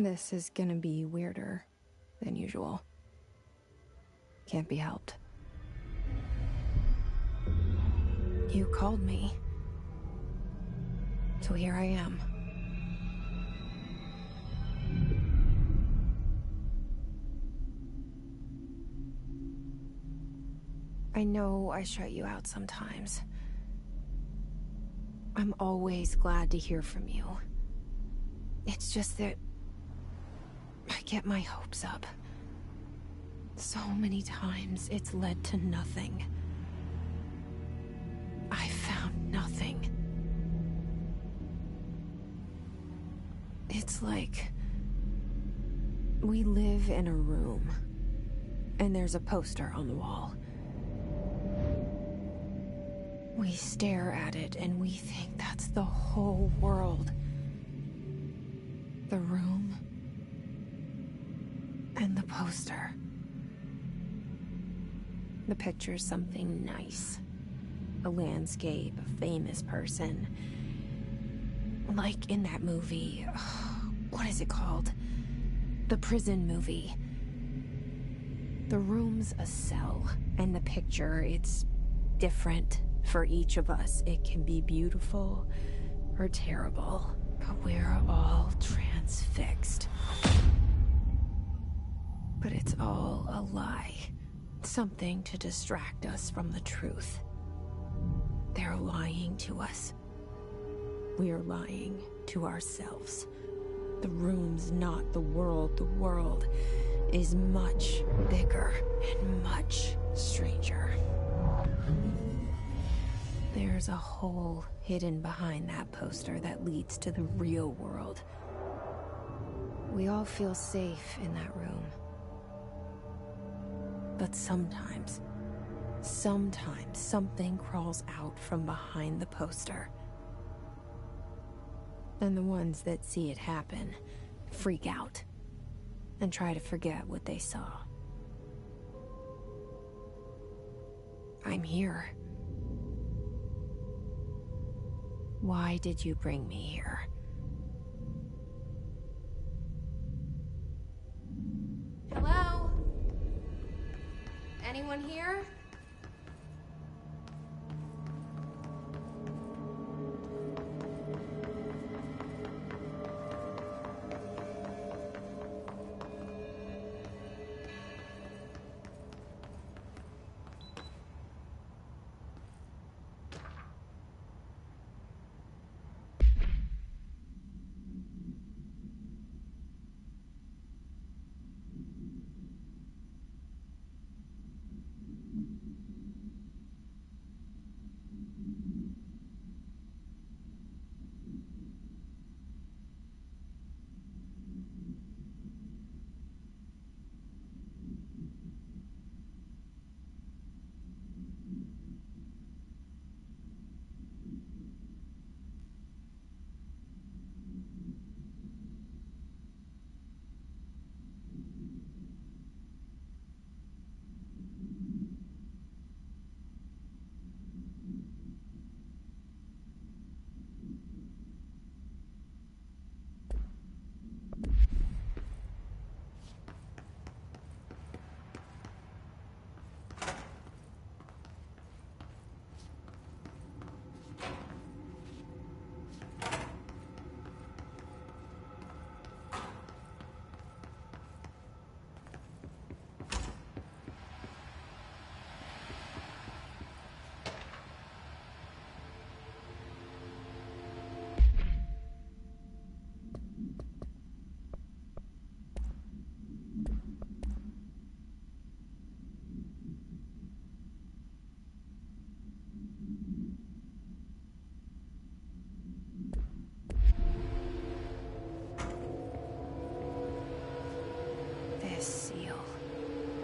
This is gonna be weirder than usual. Can't be helped. You called me. So here I am. I know I shut you out sometimes. I'm always glad to hear from you. It's just that I get my hopes up. So many times it's led to nothing. I found nothing. It's like we live in a room, and there's a poster on the wall. We stare at it and we think that's the whole world. The room and the poster. The picture's something nice. A landscape, a famous person. Like in that movie, what is it called? The prison movie. The room's a cell, and the picture, it's different for each of us. It can be beautiful or terrible, but we're all transfixed. But it's all a lie. Something to distract us from the truth. They're lying to us. We're lying to ourselves. The room's not the world. The world is much bigger and much stranger. There's a hole hidden behind that poster that leads to the real world. We all feel safe in that room. But sometimes something crawls out from behind the poster. And the ones that see it happen freak out and try to forget what they saw. I'm here. Why did you bring me here? Hello? Anyone here?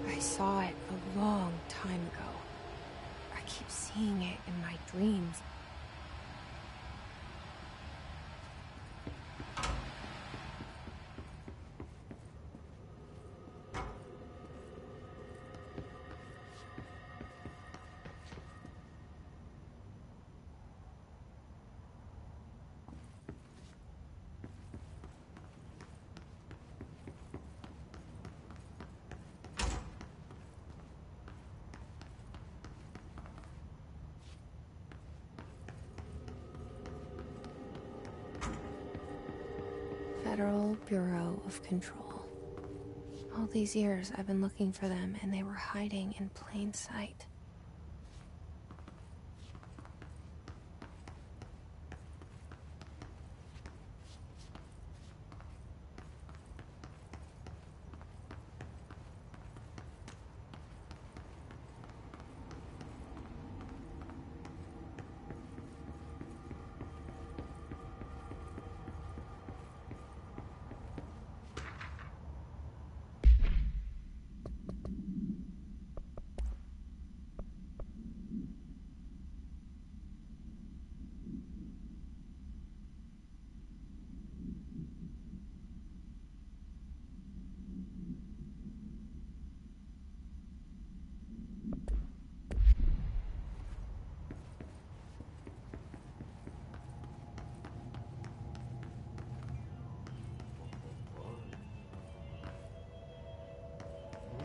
I saw it a long time ago. I keep seeing it in my dreams. Federal Bureau of Control. All these years I've been looking for them, and they were hiding in plain sight.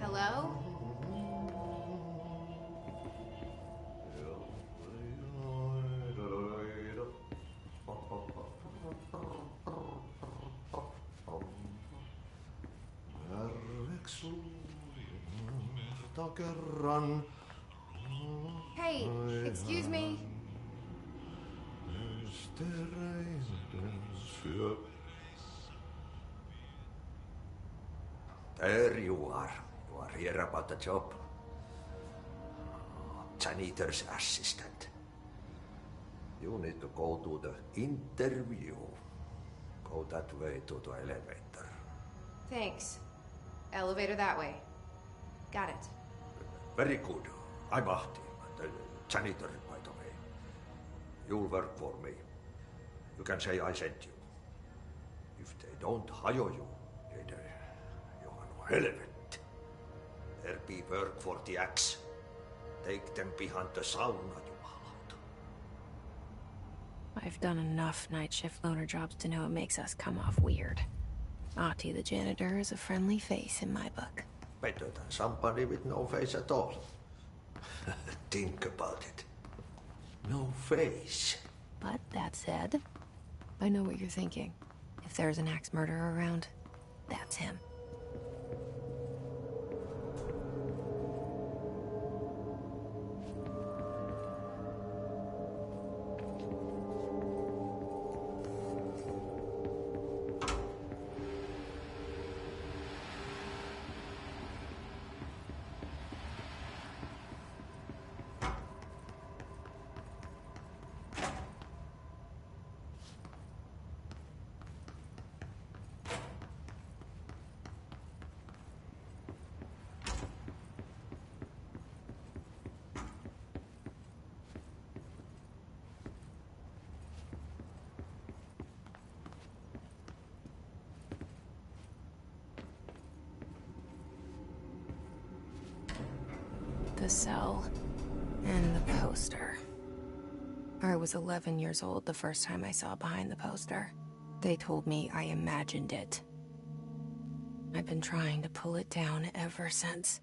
Hello? Hey, excuse me. There you are. You are here about the job. Janitor's assistant. You need to go to the interview. Go that way to the elevator. Thanks. Elevator that way. Got it. Very good. I'm Ahti, the janitor, by the way. You'll work for me. You can say I sent you. If they don't hire you, then you are no relevant. There be work for the axe. Take them behind the sauna, jumalauta. I've done enough night shift loner jobs to know it makes us come off weird. Ahti the janitor is a friendly face in my book. Better than somebody with no face at all. Think about it. No face. But that said, I know what you're thinking. If there's an axe murderer around, that's him. The cell and the poster. I was 11 years old the first time I saw behind the poster. They told me I imagined it. I've been trying to pull it down ever since.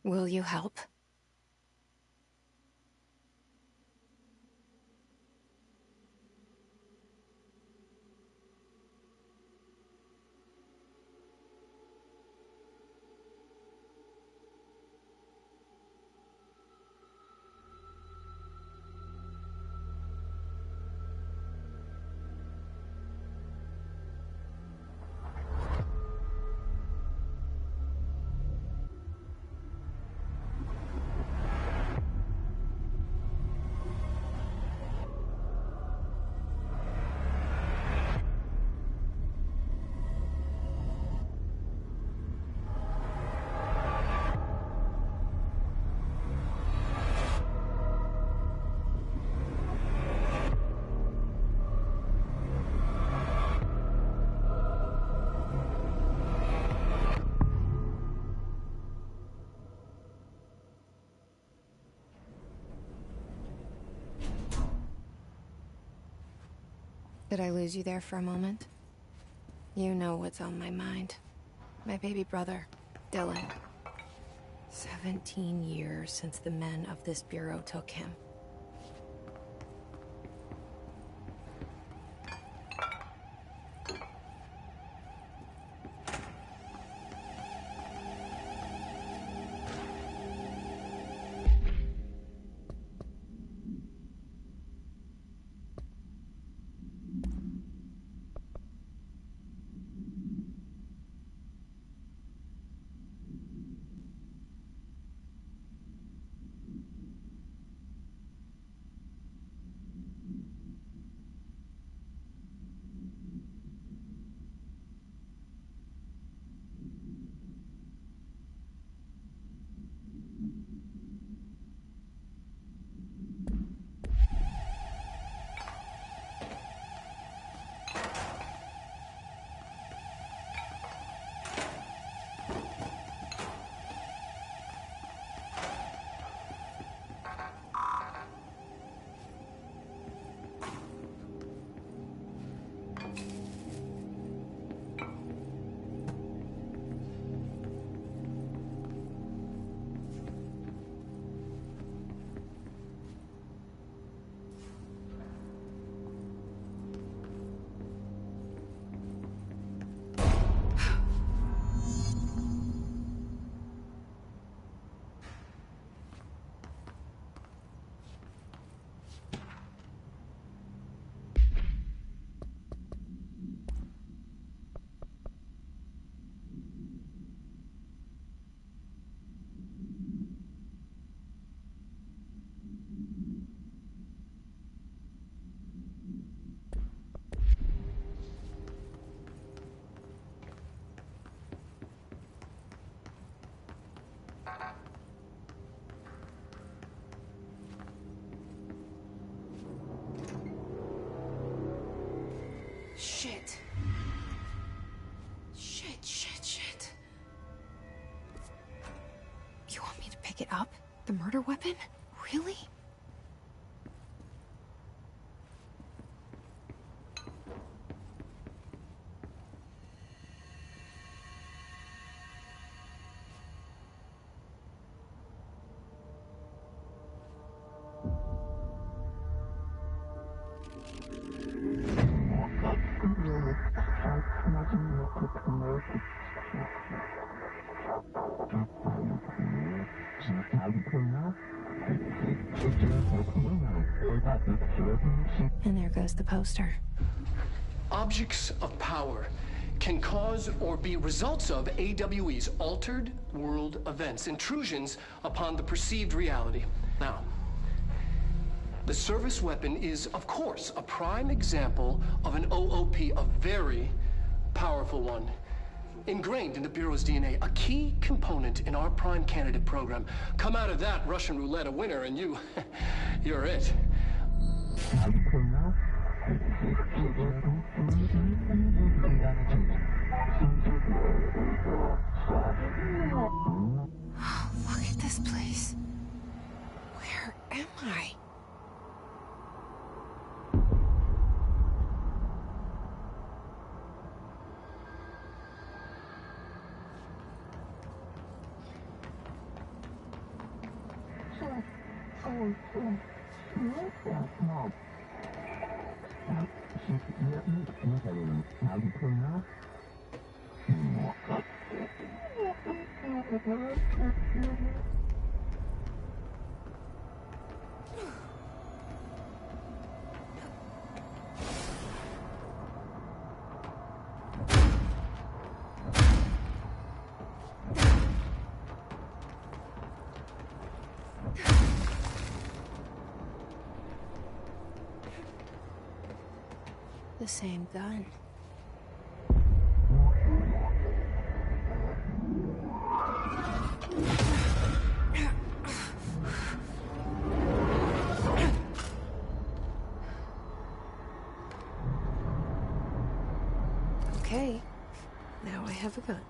Will you help? Did I lose you there for a moment? You know what's on my mind. My baby brother, Dylan. 17 years since the men of this bureau took him. Shit. Shit. You want me to pick it up? The murder weapon? Really? And there goes the poster. Objects of power can cause or be results of AWE's altered world events, intrusions upon the perceived reality. Now, the service weapon is, of course, a prime example of an OOP, a very powerful one. Ingrained in the Bureau's DNA, a key component in our prime candidate program. Come out of that Russian roulette a winner and you're it. Look at this place. Where am I? The same gun. Okay, now I have a gun.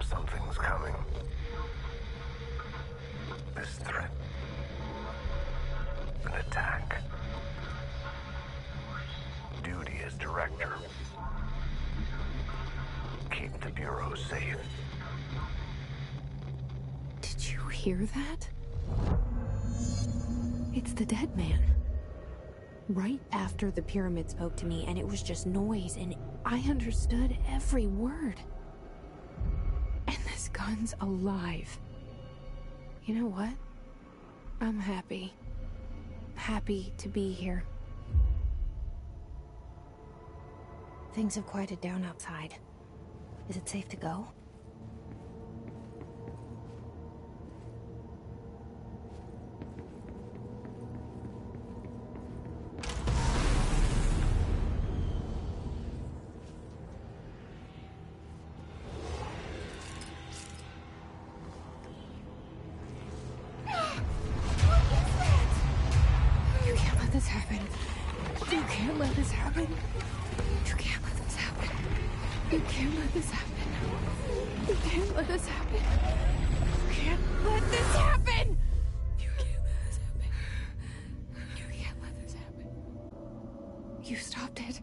Something's coming. This threat. An attack. Duty as director. Keep the Bureau safe. Did you hear that? It's the dead man. Right after the pyramid spoke to me, and it was just noise, and I understood every word. And this gun's alive. You know what? I'm happy. happy to be here. Things have quieted down outside. Is it safe to go? This happen. You can't let this happen. You can't let this happen. You can't let this happen. You can't let this happen. You can't let this happen. You can't let this happen. You can't let this happen. You stopped it.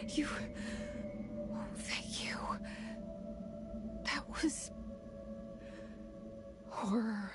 You... Oh, thank you. That was... horror.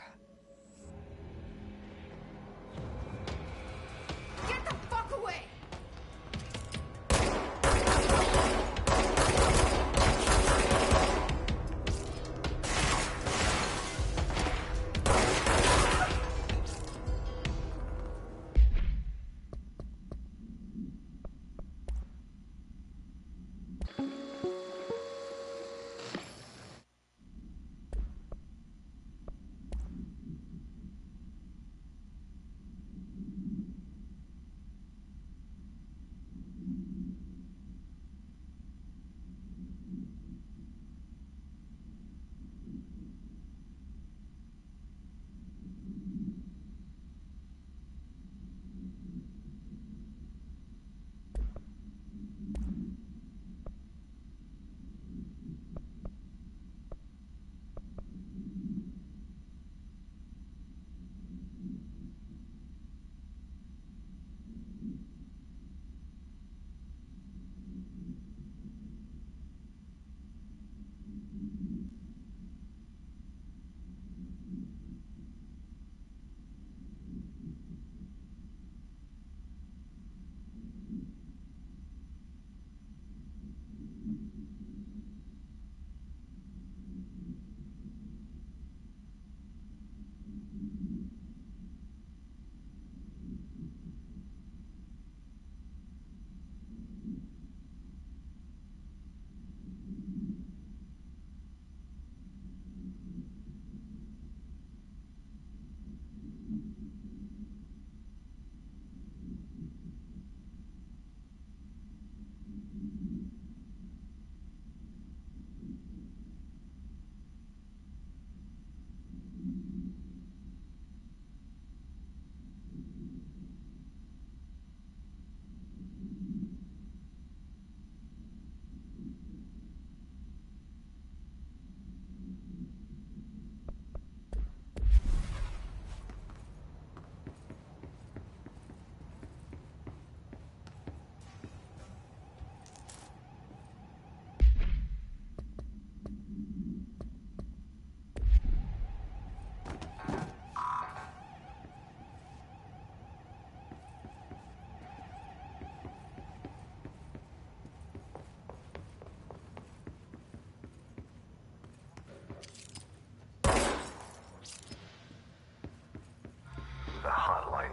The hotline.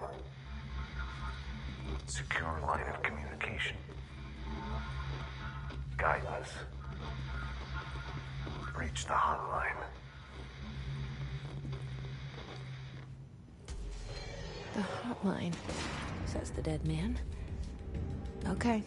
Secure line of communication. Guide us. Reach the hotline. The hotline, says the dead man. Okay.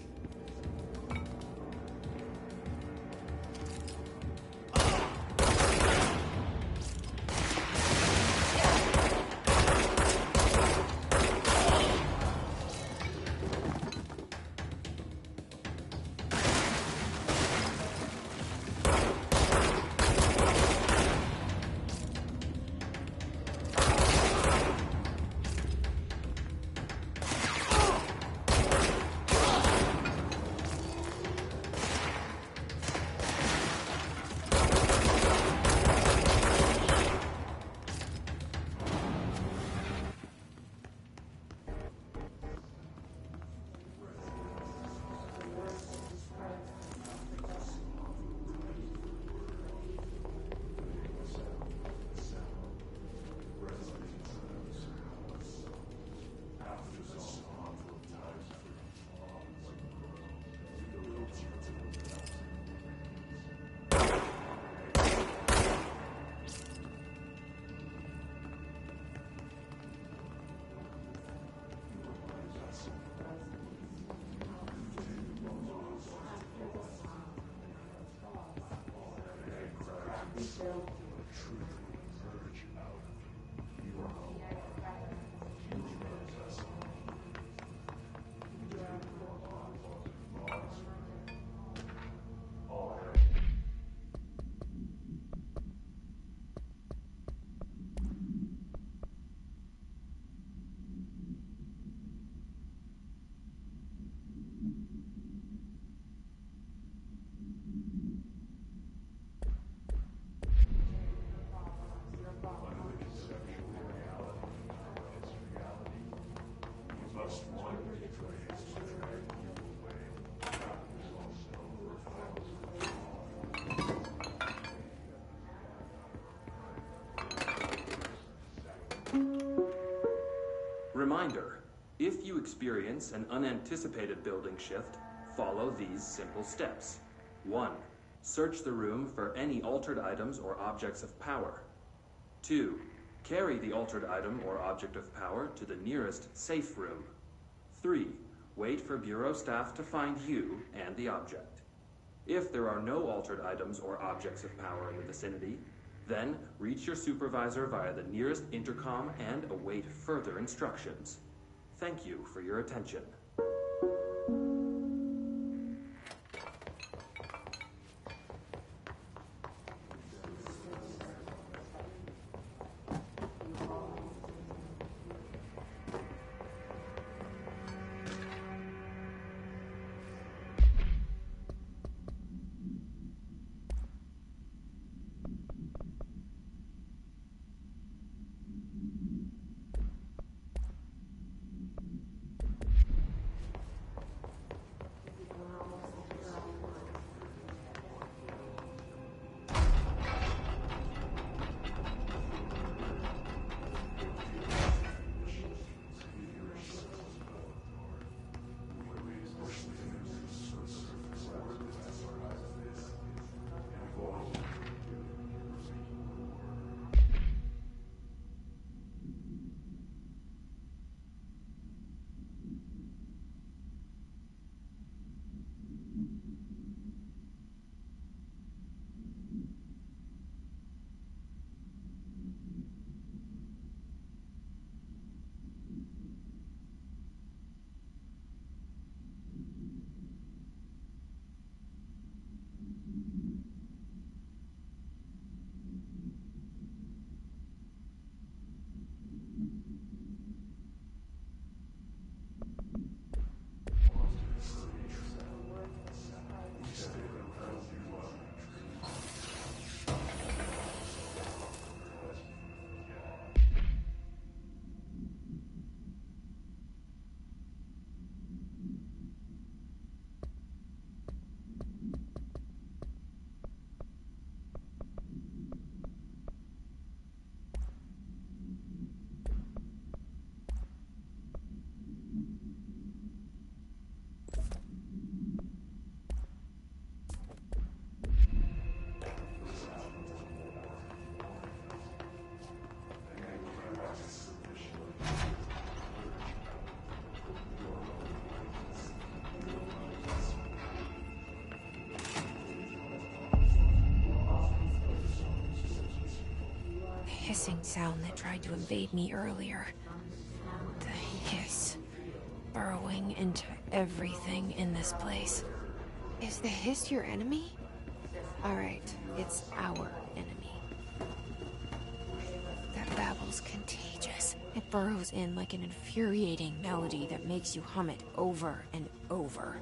Reminder, if you experience an unanticipated building shift, follow these simple steps. 1. Search the room for any altered items or objects of power. 2. Carry the altered item or object of power to the nearest safe room. 3. Wait for Bureau staff to find you and the object. If there are no altered items or objects of power in the vicinity, then reach your supervisor via the nearest intercom and await further instructions. Thank you for your attention. Hissing sound that tried to invade me earlier. The hiss. Burrowing into everything in this place. Is the hiss your enemy? Alright, it's our enemy. That babble's contagious. It burrows in like an infuriating melody that makes you hum it over and over.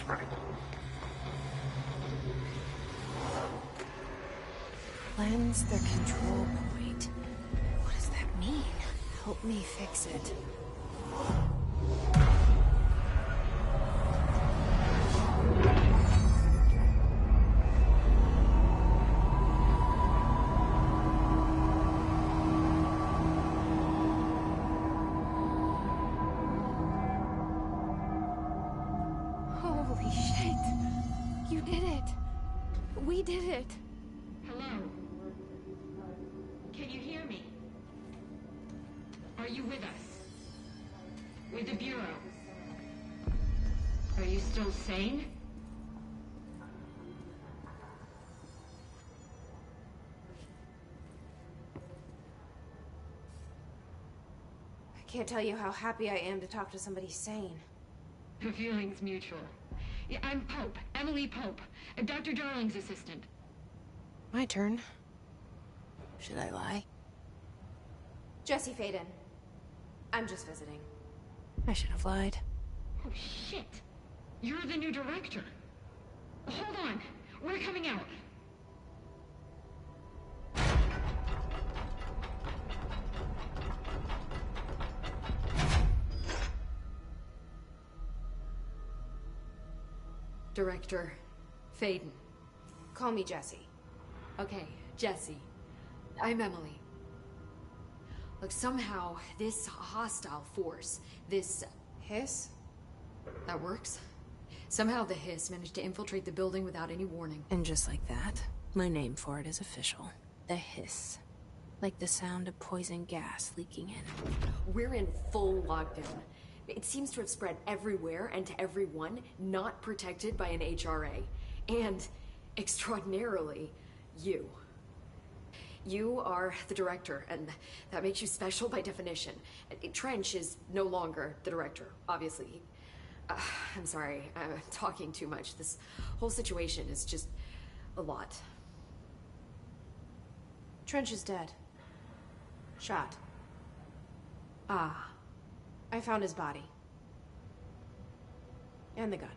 Ready. Cleanse the control point. What does that mean? Help me fix it. Holy shit! You did it! We did it! Hello? Can you hear me? Are you with us? With the Bureau? Are you still sane? I can't tell you how happy I am to talk to somebody sane. The feeling's mutual. Yeah, I'm Pope, Emily Pope, Dr. Darling's assistant. My turn. Should I lie? Jesse Faden. I'm just visiting. I should have lied. Oh, shit. You're the new director. Hold on. We're coming out. Director Faden. Call me Jesse. Okay, Jesse. I'm Emily. Look, somehow this hostile force, this... Hiss? That works. Somehow the hiss managed to infiltrate the building without any warning. And just like that, my name for it is official. The hiss. Like the sound of poison gas leaking in. We're in full lockdown. It seems to have spread everywhere and to everyone not protected by an HRA. And, extraordinarily, you. You are the director, and that makes you special by definition. Trench is no longer the director, obviously. I'm sorry, I'm talking too much. This whole situation is just a lot. Trench is dead. Shot. Ah. I found his body. And the gun.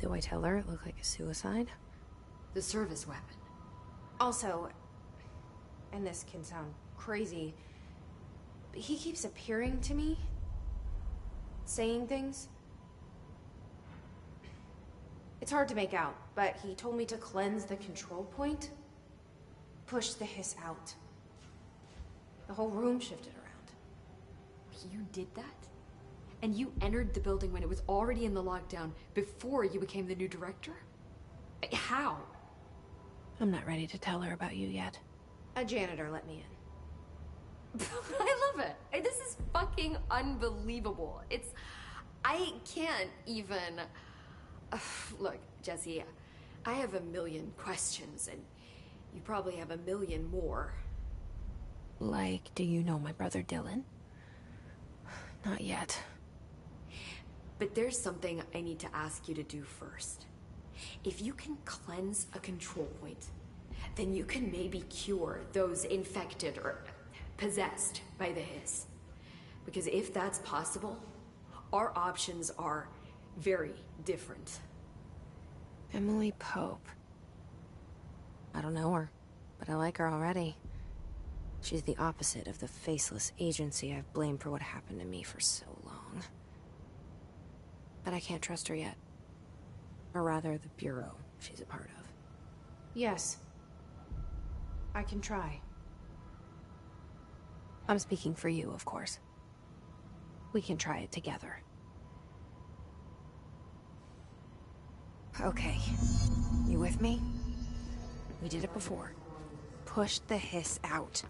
Do I tell her it looked like a suicide? The service weapon. Also, and this can sound crazy, but he keeps appearing to me. Saying things. It's hard to make out, but he told me to cleanse the control point. Push the hiss out. The whole room shifted around. You did that? And you entered the building when it was already in the lockdown before you became the new director? How? I'm not ready to tell her about you yet. A janitor let me in. I love it. This is fucking unbelievable. I can't even... Look, Jesse, I have a million questions, and you probably have a million more. Like, do you know my brother Dylan? Not yet. But there's something I need to ask you to do first. If you can cleanse a control point, then you can maybe cure those infected or possessed by the hiss. Because if that's possible, our options are very different. Emily Pope. I don't know her, but I like her already. She's the opposite of the faceless agency I've blamed for what happened to me for so long. But I can't trust her yet. Or rather, the Bureau she's a part of. Yes. I can try. I'm speaking for you, of course. We can try it together. Okay. You with me? We did it before. Push the hiss out.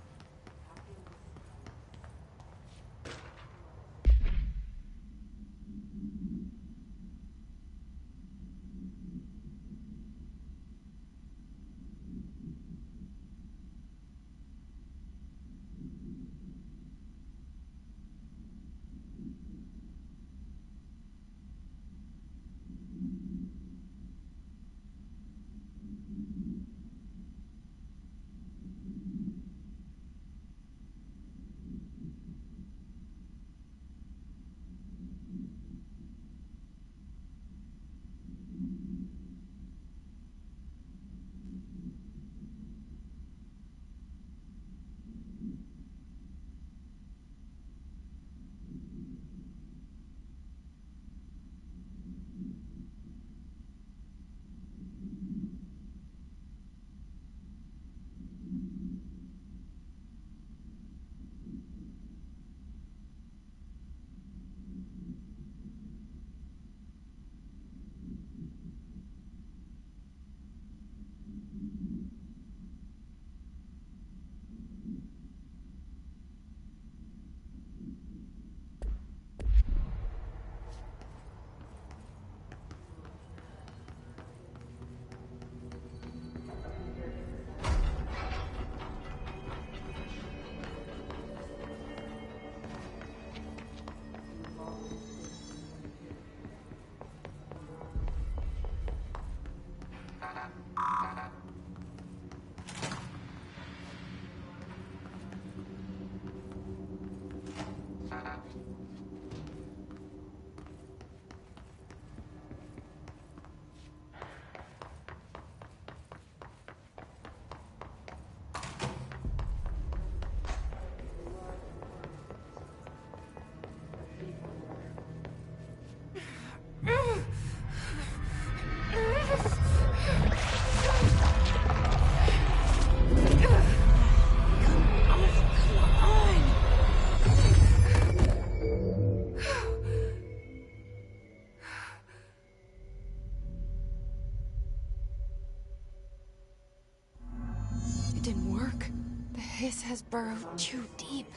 hiss has burrowed too deep.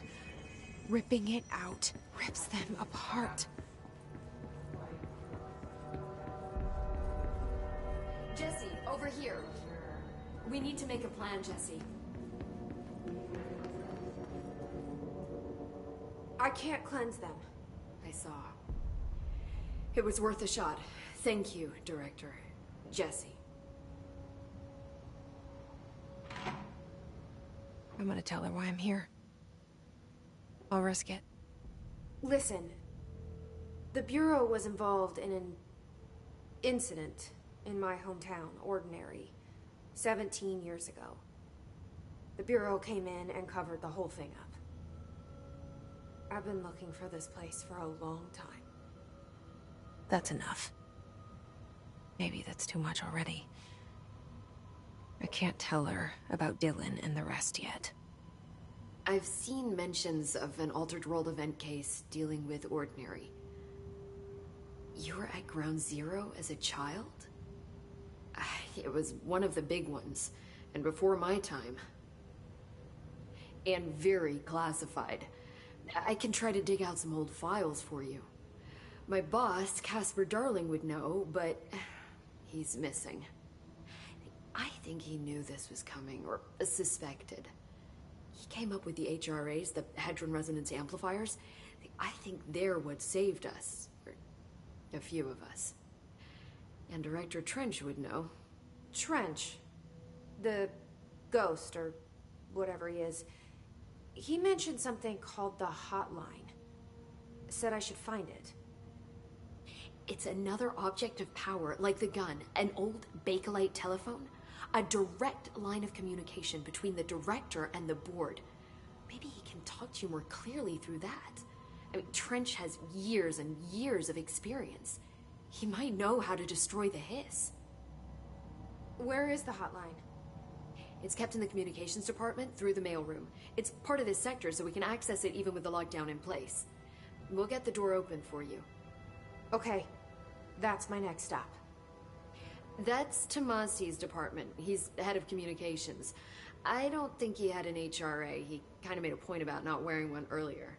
Ripping it out rips them apart. Jesse, over here. We need to make a plan, Jesse. I can't cleanse them. I saw. It was worth a shot. Thank you, Director. Jesse. I'm gonna tell her why I'm here. I'll risk it. Listen, the Bureau was involved in an incident in my hometown, Ordinary, 17 years ago. The Bureau came in and covered the whole thing up. I've been looking for this place for a long time. That's enough. Maybe that's too much already. I can't tell her about Dylan and the rest yet. I've seen mentions of an Altered World event case dealing with Ordinary. You were at Ground Zero as a child? It was one of the big ones, and before my time. And very classified. I can try to dig out some old files for you. My boss, Casper Darling, would know, but he's missing. I think he knew this was coming, or suspected. He came up with the HRAs, the Hadron Resonance Amplifiers. I think they're what saved us. Or a few of us. And Director Trench would know. Trench? The ghost, or whatever he is. He mentioned something called the Hotline. Said I should find it. It's another object of power, like the gun, an old Bakelite telephone. A direct line of communication between the director and the board. Maybe he can talk to you more clearly through that. I mean, Trench has years and years of experience. He might know how to destroy the hiss. Where is the hotline? It's kept in the communications department through the mailroom. It's part of this sector, so we can access it even with the lockdown in place. We'll get the door open for you. Okay, that's my next stop. That's Tomasi's department. He's the head of communications. I don't think he had an HRA. He kind of made a point about not wearing one earlier.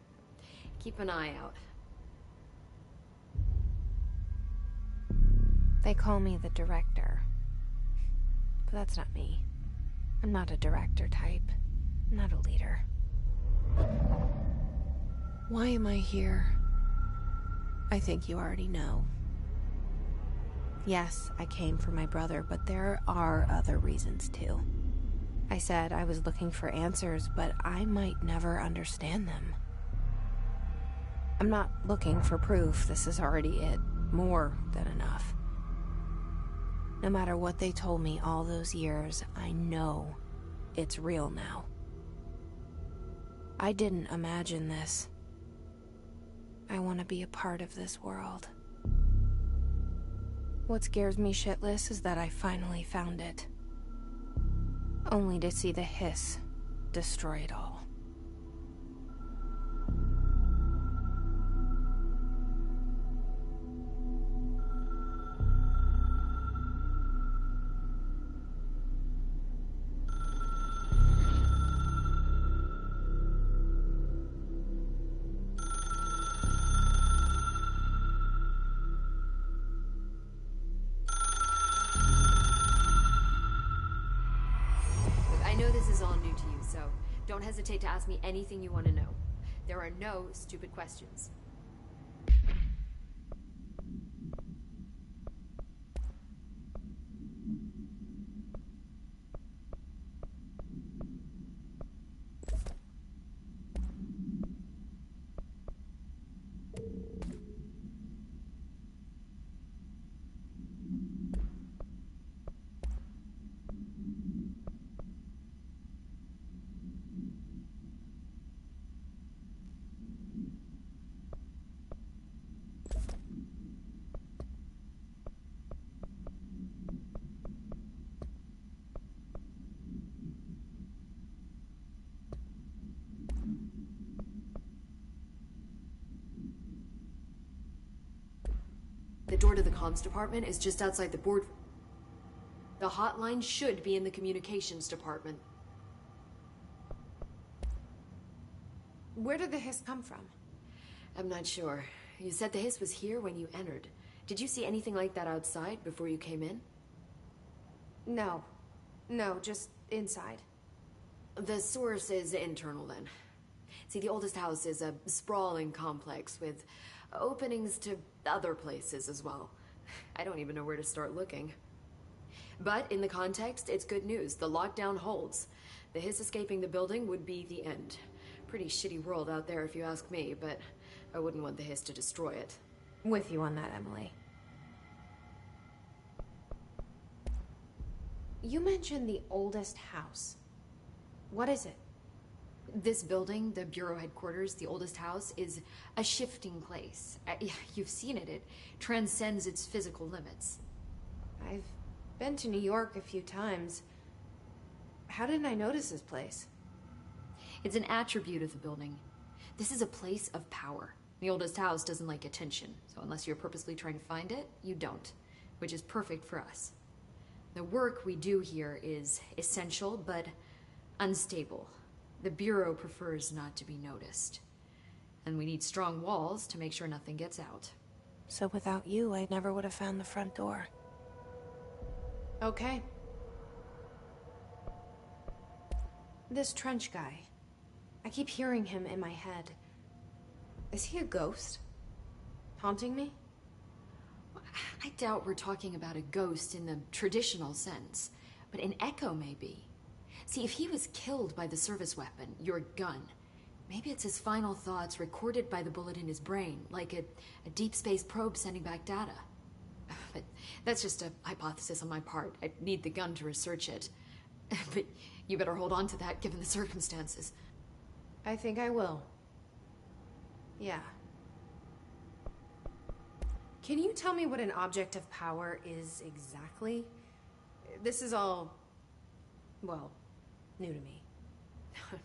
Keep an eye out. They call me the director. But that's not me. I'm not a director type. I'm not a leader. Why am I here? I think you already know. Yes, I came for my brother, but there are other reasons too. I said I was looking for answers, but I might never understand them. I'm not looking for proof. This is already it. More than enough. No matter what they told me all those years, I know it's real now. I didn't imagine this. I want to be a part of this world. What scares me shitless is that I finally found it. Only to see the hiss destroy it all. Don't hesitate to ask me anything you want to know. There are no stupid questions. The door to the comms department is just outside the board. The hotline should be in the communications department. Where did the hiss come from? I'm not sure. You said the hiss was here when you entered. Did you see anything like that outside before you came in? No. No, just inside. The source is internal, then. See, the oldest house is a sprawling complex with openings to other places as well. I don't even know where to start looking. But in the context, it's good news. The lockdown holds. The hiss escaping the building would be the end. Pretty shitty world out there if you ask me, but I wouldn't want the hiss to destroy it. With you on that, Emily. You mentioned the oldest house. What is it? This building, the Bureau headquarters, the oldest house, is a shifting place. You've seen it. It transcends its physical limits. I've been to New York a few times. How didn't I notice this place? It's an attribute of the building. This is a place of power. The oldest house doesn't like attention, so unless you're purposely trying to find it, you don't, which is perfect for us. The work we do here is essential, but unstable. The Bureau prefers not to be noticed. And we need strong walls to make sure nothing gets out. So without you, I never would have found the front door. Okay. This Trench guy. I keep hearing him in my head. Is he a ghost? Haunting me? I doubt we're talking about a ghost in the traditional sense, but an echo maybe. See, if he was killed by the service weapon, your gun, maybe it's his final thoughts recorded by the bullet in his brain, like a deep space probe sending back data. But that's just a hypothesis on my part. I'd need the gun to research it. But you better hold on to that given the circumstances. I think I will. Yeah. Can you tell me what an object of power is exactly? This is all, well, new to me.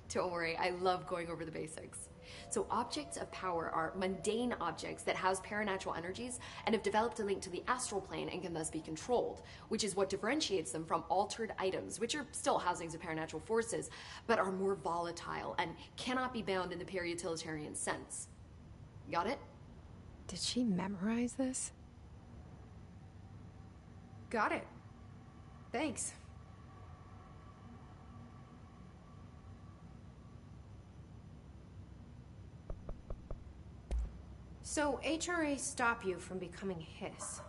Don't worry, I love going over the basics. So objects of power are mundane objects that house paranatural energies and have developed a link to the astral plane and can thus be controlled, which is what differentiates them from altered items, which are still housings of paranatural forces, but are more volatile and cannot be bound in the pure utilitarian sense. Got it? Did she memorize this? Got it. Thanks. So, HRA stop you from becoming Hiss?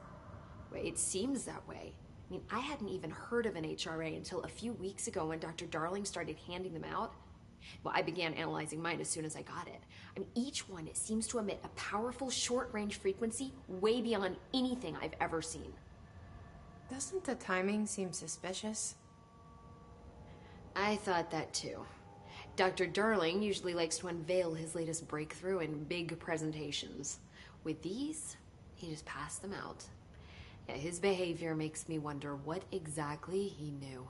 Well, it seems that way. I mean, I hadn't even heard of an HRA until a few weeks ago when Dr. Darling started handing them out. Well, I began analyzing mine as soon as I got it. I mean, each one seems to emit a powerful short-range frequency way beyond anything I've ever seen. Doesn't the timing seem suspicious? I thought that too. Dr. Darling usually likes to unveil his latest breakthrough in big presentations. With these, he just passed them out. Yeah, his behavior makes me wonder what exactly he knew.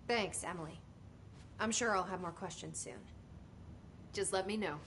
Thanks, Emily. I'm sure I'll have more questions soon. Just let me know.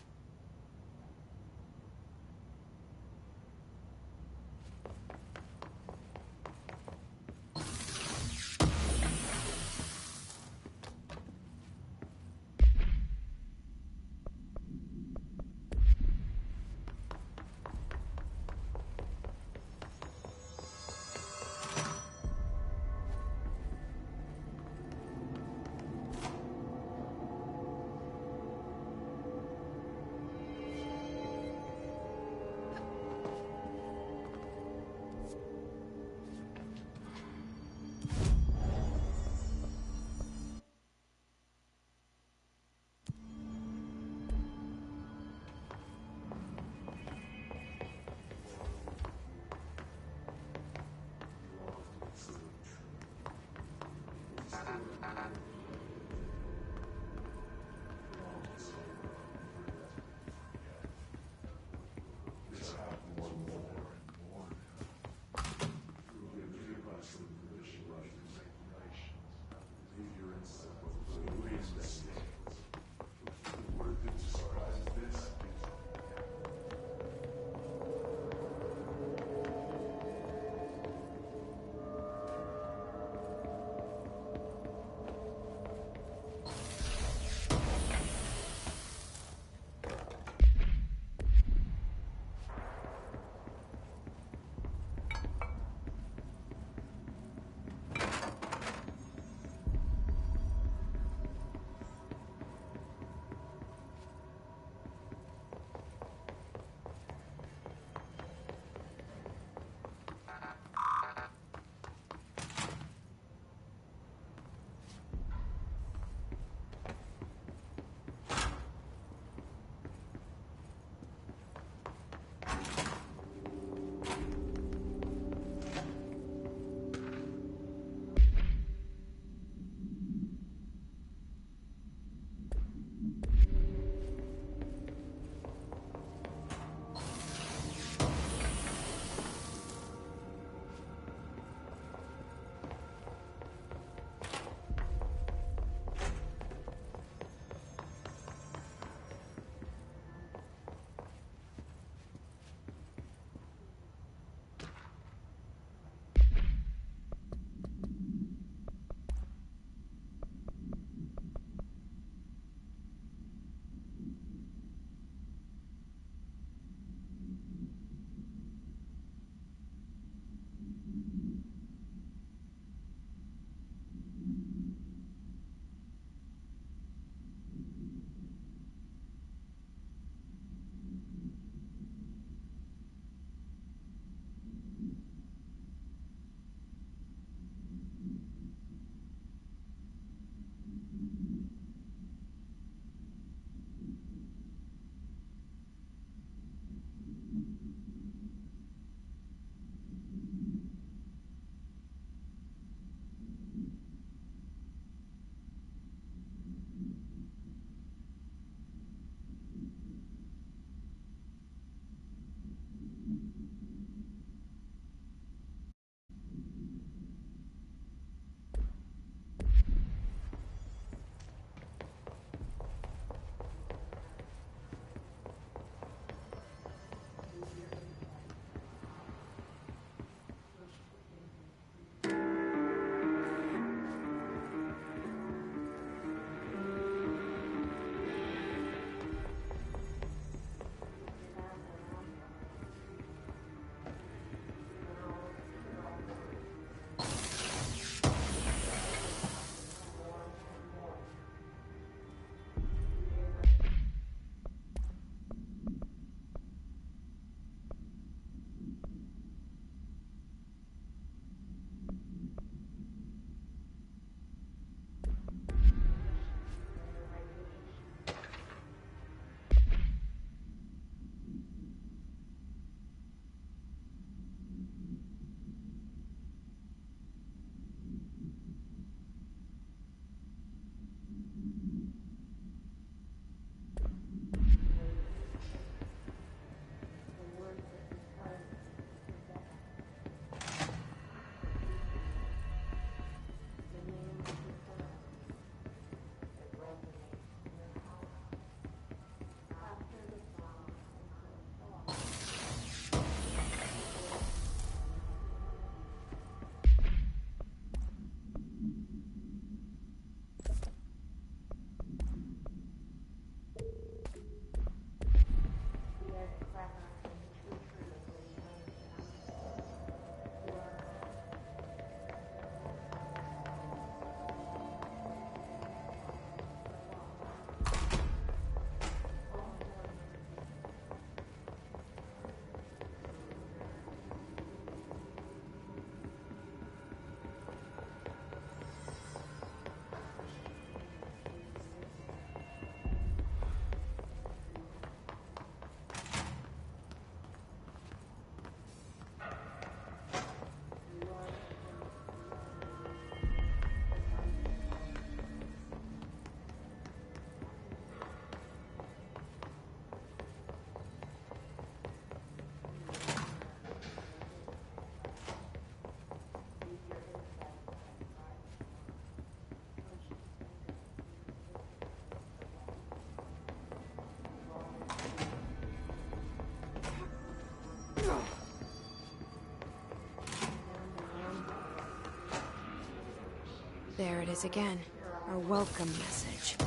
There it is again. Our welcome message.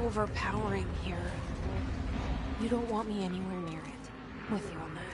Overpowering here. You don't want me anywhere near it. With you on that.